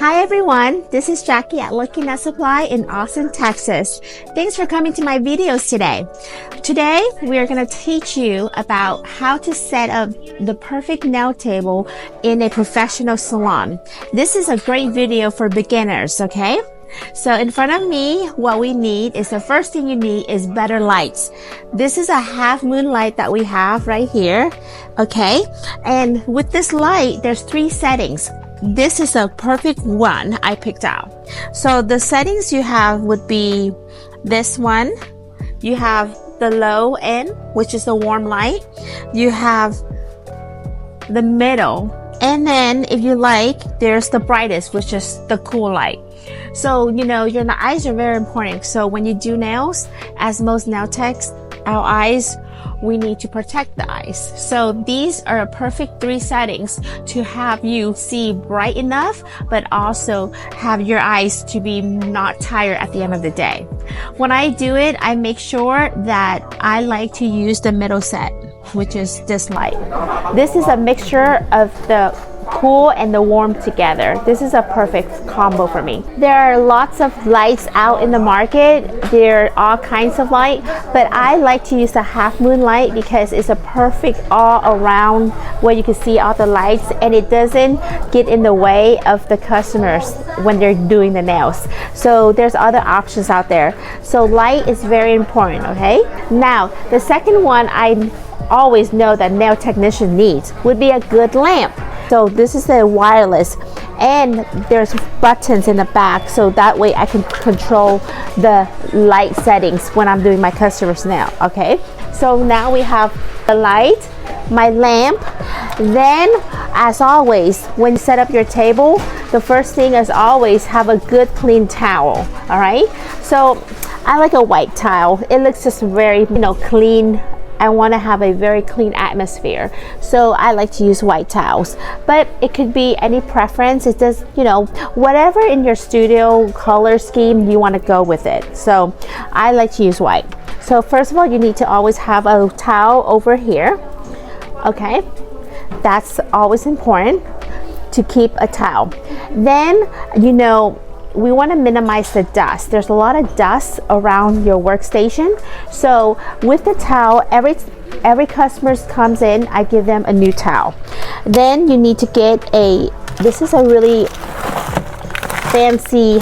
Hi everyone, this is Jackie at Lucky Nut Supply in Austin, Texas. Thanks for coming to my videos today. Today, we are going to teach you about how to set up the perfect nail table in a professional salon. This is a great video for beginners, okay? So in front of me, what we need is the first thing you need is better lights. This is a half moon light that we have right here, okay? And with this light, there's 3 settings. This is a perfect one I picked out. So the settings you have would be this one. You have the low end, which is the warm light. You have the middle. And then if you like, there's the brightest, which is the cool light. So, you know, your eyes are very important. So when you do nails, as most nail techs, our eyes, we need to protect the eyes. So these are a perfect 3 settings to have you see bright enough, but also have your eyes to be not tired at the end of the day. When I do it, I make sure that I like to use the middle set, which is this light. This is a mixture of the cool and the warm together. This is a perfect combo for me. There are lots of lights out in the market. There are all kinds of light, but I like to use the half moon light because it's a perfect all around where you can see all the lights and it doesn't get in the way of the customers when they're doing the nails. So there's other options out there. So light is very important, okay? Now, the second one I always know that nail technician needs would be a good lamp. So this is the wireless and there's buttons in the back, so that way I can control the light settings when I'm doing my customer's nail, okay? So now we have the light, my lamp. Then as always, when you set up your table, the first thing as always, have a good clean towel, all right? So I like a white towel. It looks just very, clean. I want to have a very clean atmosphere, so I like to use white towels, but it could be any preference. It does, whatever in your studio color scheme you want to go with it. So I like to use white. So first of all, you need to always have a towel over here, okay? That's always important to keep a towel. Then, we want to minimize the dust. There's a lot of dust around your workstation. So with the towel, every customer comes in, I give them a new towel. Then you need to get this is a really fancy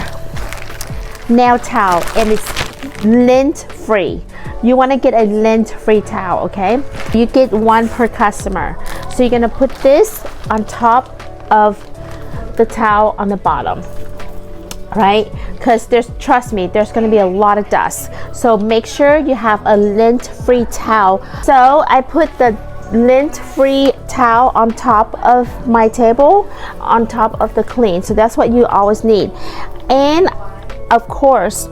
nail towel and it's lint free. You want to get a lint free towel, okay? You get 1 per customer. So you're going to put this on top of the towel on the bottom. Right? Because trust me, there's going to be a lot of dust. So make sure you have a lint-free towel. So I put the lint-free towel on top of my table, on top of the clean. So that's what you always need. And of course,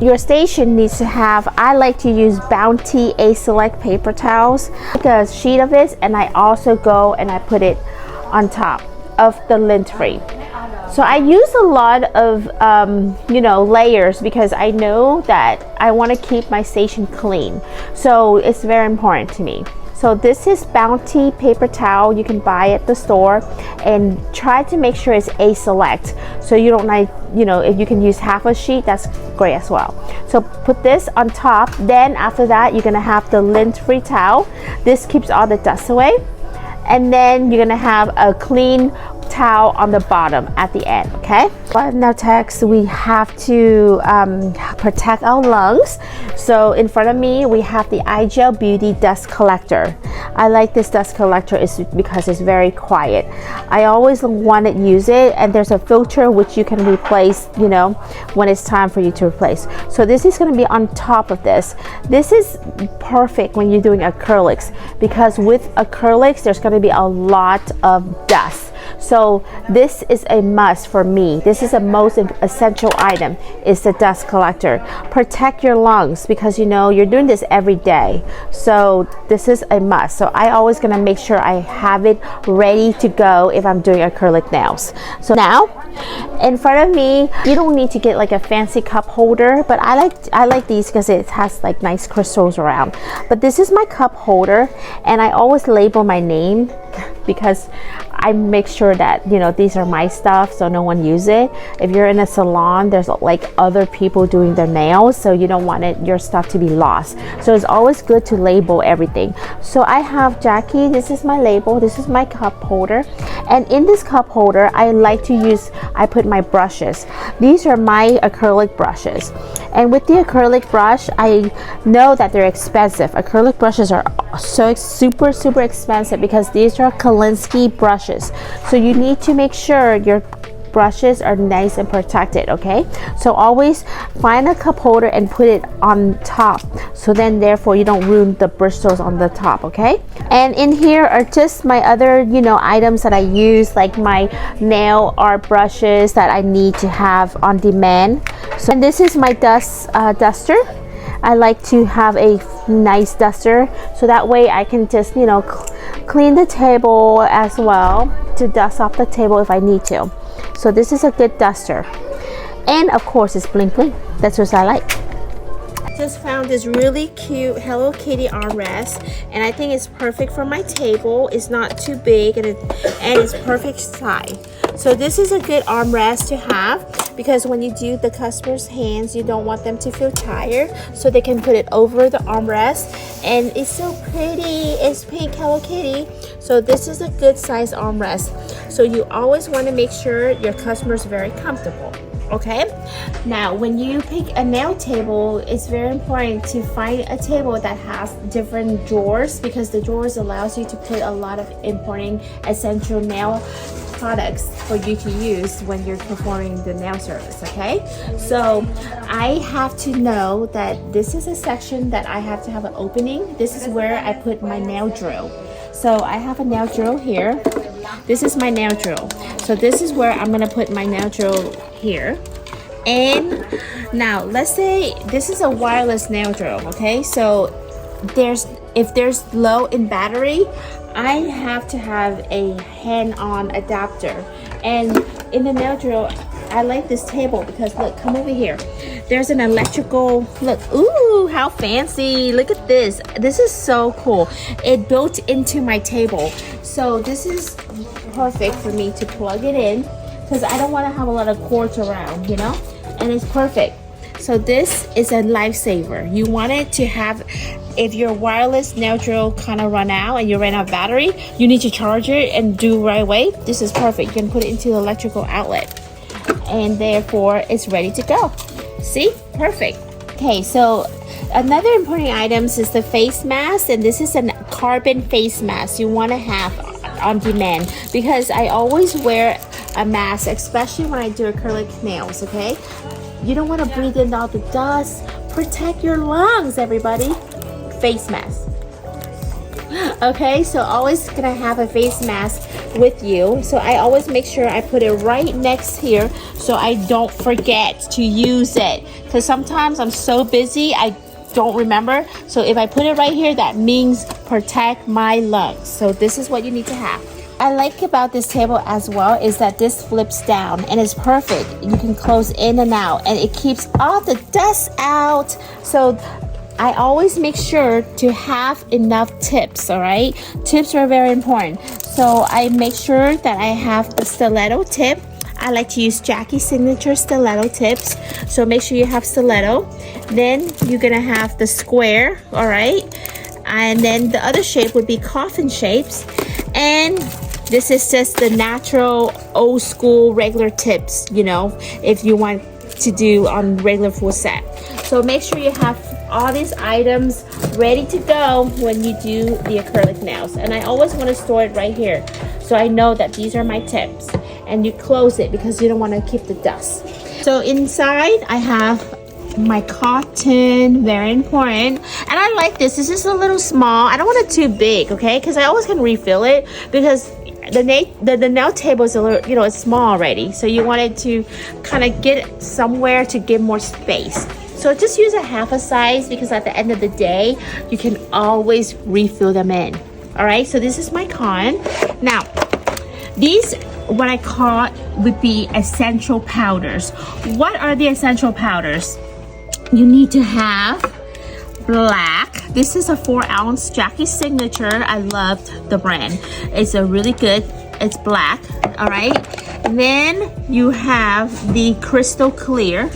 your station needs to have, I like to use Bounty A-Select paper towels. Take a sheet of this and I also go and I put it on top of the lint-free. So I use a lot of, layers because I know that I want to keep my station clean. So it's very important to me. So this is Bounty paper towel. You can buy at the store and try to make sure it's A-Select. So you don't like, if you can use half a sheet, that's great as well. So put this on top. Then after that, you're going to have the lint-free towel. This keeps all the dust away. And then you're going to have a clean towel on the bottom at the end, okay? But now techs, we have to protect our lungs. So in front of me, we have the N Lamar Blvd dust collector. I like this dust collector because it's very quiet. I always want to use it, and there's a filter which you can replace, when it's time for you to replace. So this is going to be on top of this. This is perfect when you're doing acrylics because with acrylics, there's going to be a lot of dust. So this is a must for me. This is the most essential item, is the dust collector. Protect your lungs because you're doing this every day. So this is a must. So I always gonna make sure I have it ready to go if I'm doing acrylic nails. So now in front of me, you don't need to get like a fancy cup holder, but I like these because it has like nice crystals around. But this is my cup holder and I always label my name because I make sure that, you know, these are my stuff so no one use it. If you're in a salon, there's like other people doing their nails, so you don't want your stuff to be lost. So it's always good to label everything. So I have Jackie, this is my label, this is my cup holder, and in this cup holder I like to use, I put my brushes. These are my acrylic brushes, and with the acrylic brush, I know that they're expensive. Acrylic brushes are so super expensive because these are Kolinsky brushes, so you need to make sure your brushes are nice and protected. Okay, so always find a cup holder and put it on top, so then therefore you don't ruin the bristles on the top. Okay, and in here are just my other, you know, items that I use, like my nail art brushes that I need to have on demand. So, and this is my duster. I like to have a nice duster, so that way I can just, you know, clean the table as well, to dust off the table if I need to. So this is a good duster, and of course it's bling bling. That's what I like. Just found this really cute Hello Kitty armrest, and I think it's perfect for my table. It's not too big, and it's perfect size. So this is a good armrest to have, because when you do the customer's hands, you don't want them to feel tired, so they can put it over the armrest. And it's so pretty, it's pink Hello Kitty. So this is a good size armrest. So you always want to make sure your customer is very comfortable. Okay, now when you pick a nail table, it's very important to find a table that has different drawers, because the drawers allows you to put a lot of important essential nail products for you to use when you're performing the nail service. Okay, so I have to know that this is a section that I have to have an opening. This is where I put my nail drill. So I have a nail drill here. This is my nail drill. So this is where I'm gonna put my nail drill here. And now let's say this is a wireless nail drill. Okay, so if there's low in battery, I have to have a hand-on adapter. And in the nail drill, I like this table because look, come over here. There's an electrical, look, ooh, how fancy. Look at this. This is so cool. It built into my table. So this is perfect for me to plug it in, because I don't want to have a lot of cords around, you know, and it's perfect. So this is a lifesaver. You want it to have, if your wireless nail drill kind of run out and you ran out of battery, you need to charge it and do right away. This is perfect. You can put it into the electrical outlet, and therefore it's ready to go. See, perfect. Okay, so another important item is the face mask, and this is a carbon face mask you want to have on demand, because I always wear a mask, especially when I do acrylic nails. Okay, you don't want to breathe in all the dust. Protect your lungs, everybody. Face mask. Okay, so always gonna have a face mask with you. So I always make sure I put it right next here, so I don't forget to use it, because sometimes I'm so busy I don't remember. So if I put it right here, that means protect my lungs. So this is what you need to have. I like about this table as well is that this flips down and it's perfect. You can close in and out, and it keeps all the dust out. So I always make sure to have enough tips. All right, tips are very important. So I make sure that I have the stiletto tip. I like to use Jackie's signature stiletto tips. So make sure you have stiletto. Then you're gonna have the square, all right? And then the other shape would be coffin shapes. And this is just the natural old school regular tips, you know, if you want to do on regular full set. So make sure you have all these items ready to go when you do the acrylic nails. And I always want to store it right here, so I know that these are my tips. And you close it because you don't want to keep the dust. So inside I have my cotton, very important. And I like this. This is a little small. I don't want it too big, okay? Because I always can refill it, because the nail table is a little, you know, it's small already. So you want it to kind of get somewhere to give more space. So just use a half a size, because at the end of the day, you can always refill them in. All right, so this is my cotton. Now, these, what I call would be essential powders. What are the essential powders? You need to have black. This is a 4-ounce Jackie's signature. I loved the brand. It's a really good it's black. All right, then you have the crystal clear.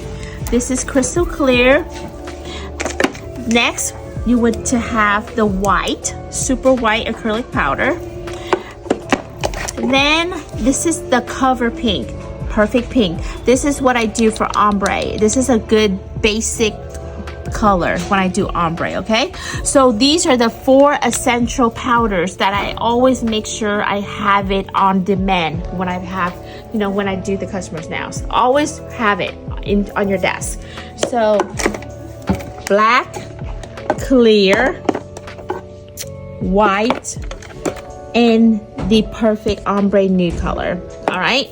This is crystal clear. Next, you would to have the white, super white acrylic powder. Then this is the cover pink, perfect pink. This is what I do for ombre. This is a good basic color when I do ombre, okay? So these are the 4 essential powders that I always make sure I have it on demand when I have, you know, when I do the customer's nails. Always have it on your desk. So black, clear, white, and the perfect ombre nude color. All right,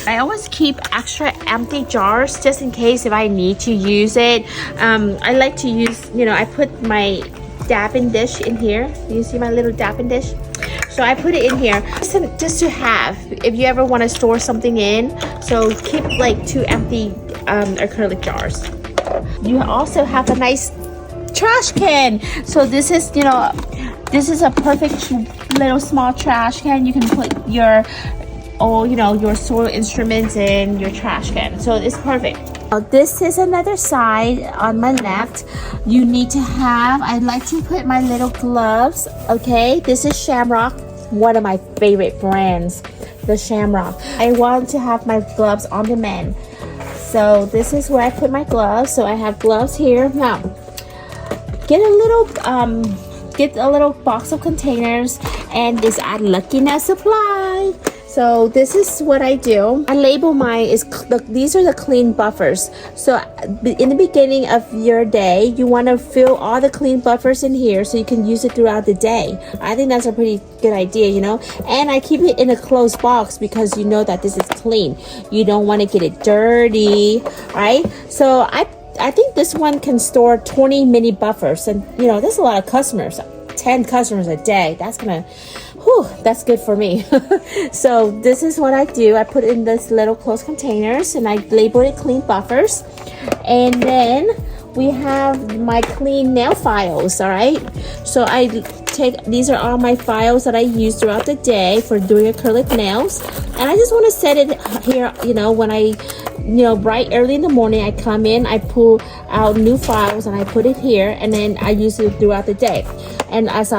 I always keep extra empty jars just in case if I need to use it. I like to use, you know, I put my dabbing dish in here. You see my little dabbing dish? So I put it in here just to have if you ever want to store something in. So keep like 2 empty acrylic jars. You also have a nice trash can. So this is, you know, this is a perfect little small trash can. You can put your, you know, your soil instruments in your trash can. So it's perfect. Now this is another side on my left. You need to have, I like to put my little gloves. Okay, this is Shamrock, one of my favorite brands, the Shamrock. I want to have my gloves on demand. So this is where I put my gloves. So I have gloves here. Now, get a little box of containers, and this at Lucky Nail Supply. So this is what I do. I label mine is these are the clean buffers. So in the beginning of your day, you want to fill all the clean buffers in here so you can use it throughout the day. I think that's a pretty good idea, you know. And I keep it in a closed box because you know that this is clean. You don't want to get it dirty, right? So I think this one can store 20 mini buffers, and you know, there's a lot of customers, 10 customers a day. That's gonna, whew, that's good for me. So this is what I do. I put it in this little closed containers and I label it clean buffers. And then we have my clean nail files, all right? So I take, these are all my files that I use throughout the day for doing acrylic nails. And I just want to set it here, you know, when I, you know, bright early in the morning, I come in, I pull out new files and I put it here, and then I use it throughout the day. And as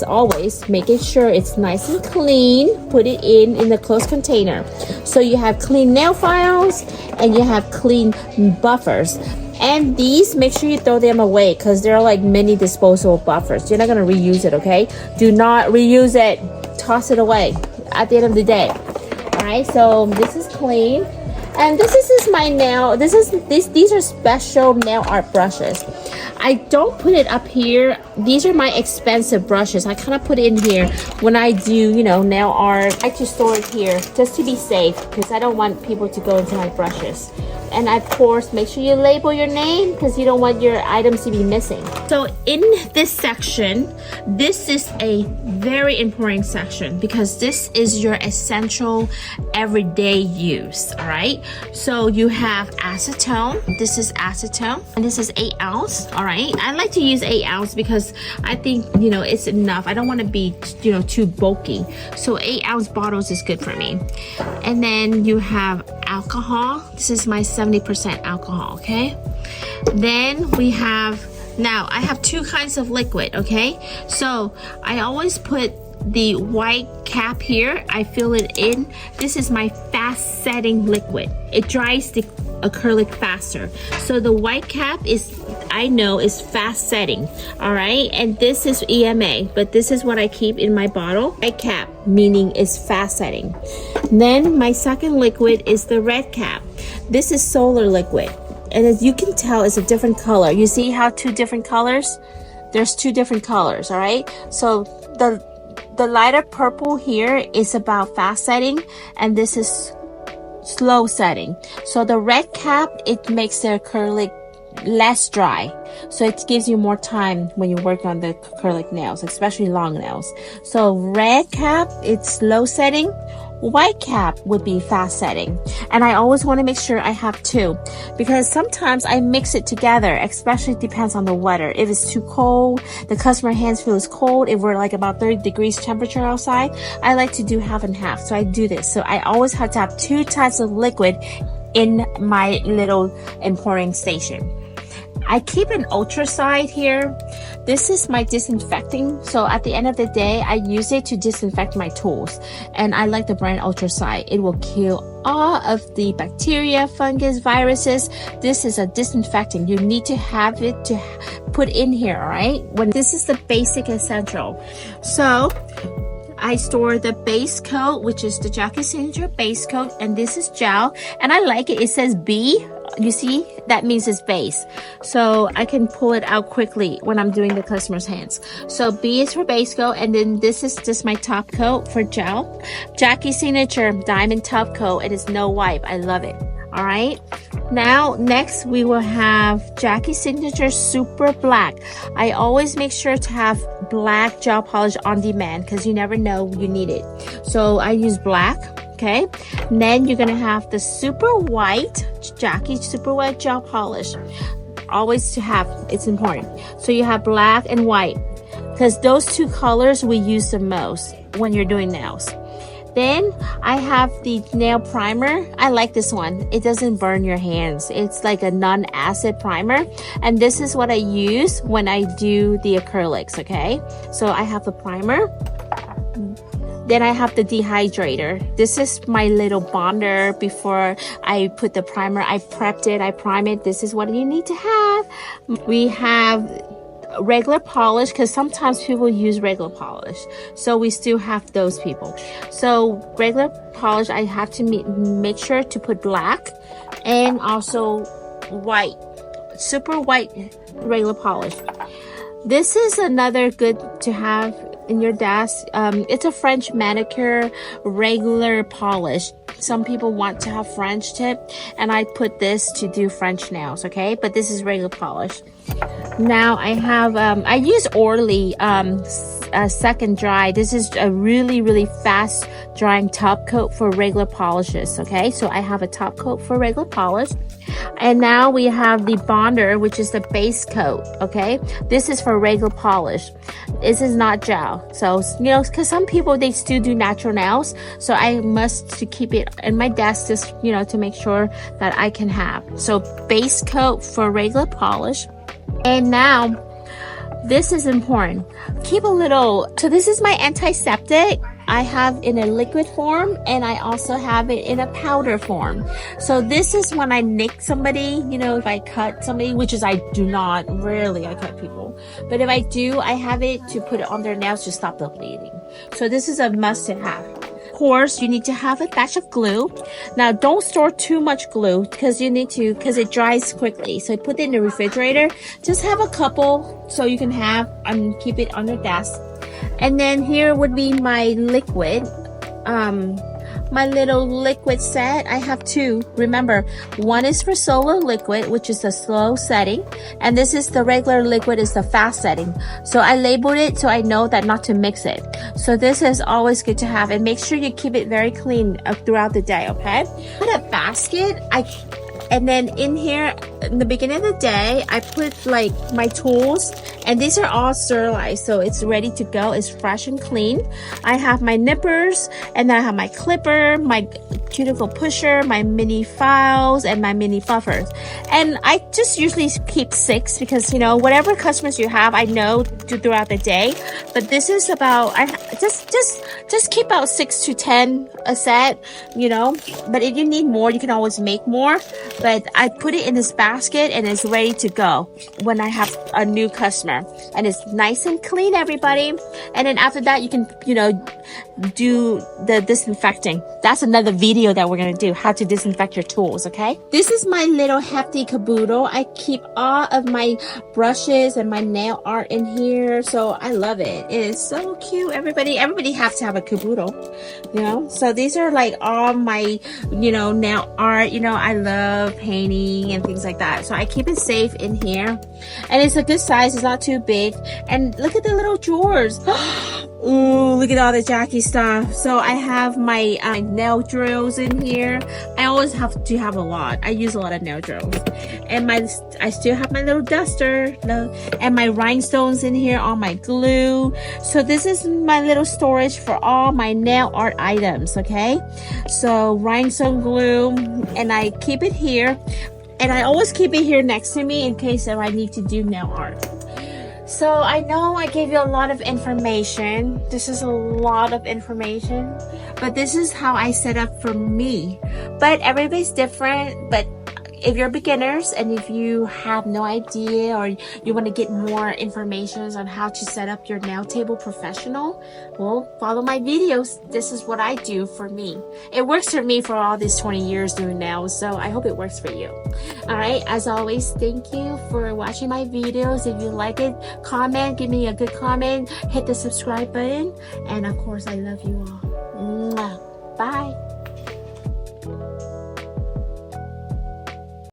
always, making sure it's nice and clean, put it in the closed container. So you have clean nail files and you have clean buffers. And these, make sure you throw them away because they're like mini disposable buffers. You're not going to reuse it, okay? Do not reuse it. Toss it away at the end of the day. All right, so this is clean. And this is my nail. These are special nail art brushes. I don't put it up here. These are my expensive brushes. I kind of put it in here when I do, you know, nail art. I like to store it here just to be safe because I don't want people to go into my brushes. And of course, make sure you label your name because you don't want your items to be missing. So in this section, this is a very important section because this is your essential everyday use, all right? So you have acetone. This is acetone, and this is 8 ounce, all right? I like to use 8 ounce because I think, you know, it's enough. I don't want to be, you know, too bulky. So 8 ounce bottles is good for me. And then you have alcohol. This is my 70% alcohol, okay? Then we have, now I have 2 kinds of liquid, okay? So I always put the white cap here. I fill it in. This is my fast setting liquid. It dries the acrylic faster. So the white cap is, I know, is fast setting, all right? And this is EMA, but this is what I keep in my bottle. White cap, meaning it's fast setting. Then my second liquid is the red cap. This is solar liquid. And as you can tell, it's a different color. You see how 2 different colors? There's 2 different colors, all right? So the lighter purple here is about fast setting, and this is slow setting. So the red cap, it makes the acrylic less dry, so it gives you more time when you work on the acrylic nails, especially long nails. So red cap, it's slow setting. white cap would be fast setting. And I always want to make sure I have two, because sometimes I mix it together, especially depends on the weather. If it's too cold, the customer hands feels cold. If we're like about 30 degrees temperature outside, I like to do half and half. So I do this. So I always have to have two types of liquid in my little importing station. I keep an ultra side here. This is my disinfecting. So at the end of the day, I use it to disinfect my tools. And I like the brand ultra side. It will kill all of the bacteria, fungus, viruses. This is a disinfectant. You need to have it to put in here, all right? When this is the basic essential. So I store the base coat, which is the Jackie Signature base coat, and this is gel, and I like it. It says B. You see, that means it's base, so I can pull it out quickly when I'm doing the customer's hands. So B is for base coat, and then this is just my top coat for gel. Jackie Signature diamond top coat. It is no wipe. I love it. All right, now next we will have Jackie Signature Super Black. I always make sure to have black gel polish on demand because you never know you need it. So I use black. Okay, and then you're gonna have the Super White Jackie Super White gel polish. Always to have, it's important. So you have black and white because those two colors we use the most when you're doing nails. Then I have the nail primer. I like this one. It doesn't burn your hands. It's like a non-acid primer. And this is what I use when I do the acrylics, okay? So I have the primer. Then I have the dehydrator. This is my little bonder before I put the primer. I prepped it, I prime it. This is what you need to have. We have regular polish because sometimes people use regular polish, so we still have those people. So regular polish, I have to make sure to put black and also white, super white regular polish. This is another good to have in your desk. It's a French manicure regular polish. Some people want to have French tip, and I put this to do French nails, okay? But this is regular polish. Now I have, I use Orly second dry. This is a really fast drying top coat for regular polishes, okay? So I have a top coat for regular polish. And now we have the bonder, which is the base coat, okay? This is for regular polish. This is not gel. So, you know, because some people, they still do natural nails. So I must to keep it in my desk just, you know, to make sure that I can have. So base coat for regular polish. And now, this is important. Keep a little, so this is my antiseptic. I have in a liquid form, and I also have it in a powder form. So this is when I nick somebody, you know, if I cut somebody, which is I do not, rarely I cut people. But if I do, I have it to put it on their nails to stop the bleeding. So this is a must to have. Of course, you need to have a batch of glue. Now, don't store too much glue because you need to, because it dries quickly. So put it in the refrigerator. Just have a couple so you can have and keep it on your desk. And then here would be my liquid, my little liquid set. I have two. Remember, one is for solo liquid, which is the slow setting, and this is the regular liquid, is the fast setting. So I labeled it so I know that not to mix it. So this is always good to have, and make sure you keep it very clean throughout the day, okay? Put a basket. And then in here, in the beginning of the day, I put like my tools, and these are all sterilized, so it's ready to go. It's fresh and clean. I have my nippers, and then I have my clipper, my cuticle pusher, my mini files, and my mini buffers. And I just usually keep 6 because, you know, whatever customers you have, I know throughout the day. But this is about, I just keep out 6 to 10 a set, you know. But if you need more, you can always make more. But I put it in this basket, and it's ready to go when I have a new customer. And it's nice and clean, everybody. And then after that, you can, you know, do the disinfecting. That's another video that we're going to do, how to disinfect your tools, okay? This is my little hefty caboodle. I keep all of my brushes and my nail art in here. So I love it. It is so cute, everybody. Everybody has to have a caboodle, you know? So these are like all my, you know, nail art. You know, I love painting and things like that. So I keep it safe in here. And it's a good size. It's not too big. And look at the little drawers. Ooh, look at all the Jackie stuff. So I have my nail drills in here. I always have to have a lot. I use a lot of nail drills. And I still have my little duster. And my rhinestones in here, all my glue. So this is my little storage for all my nail art items, okay? So rhinestone glue, and I keep it here. And I always keep it here next to me in case if I need to do nail art. So I know I gave you a lot of information. This is a lot of information, but this is how I set up for me. But everybody's different. But if you're beginners and if you have no idea or you want to get more information on how to set up your nail table professional, well, follow my videos. This is what I do for me. It works for me for all these 20 years doing nails, so I hope it works for you. All right, as always, thank you for watching my videos. If you like it, comment, give me a good comment, hit the subscribe button, and of course, I love you all. Mwah. Bye.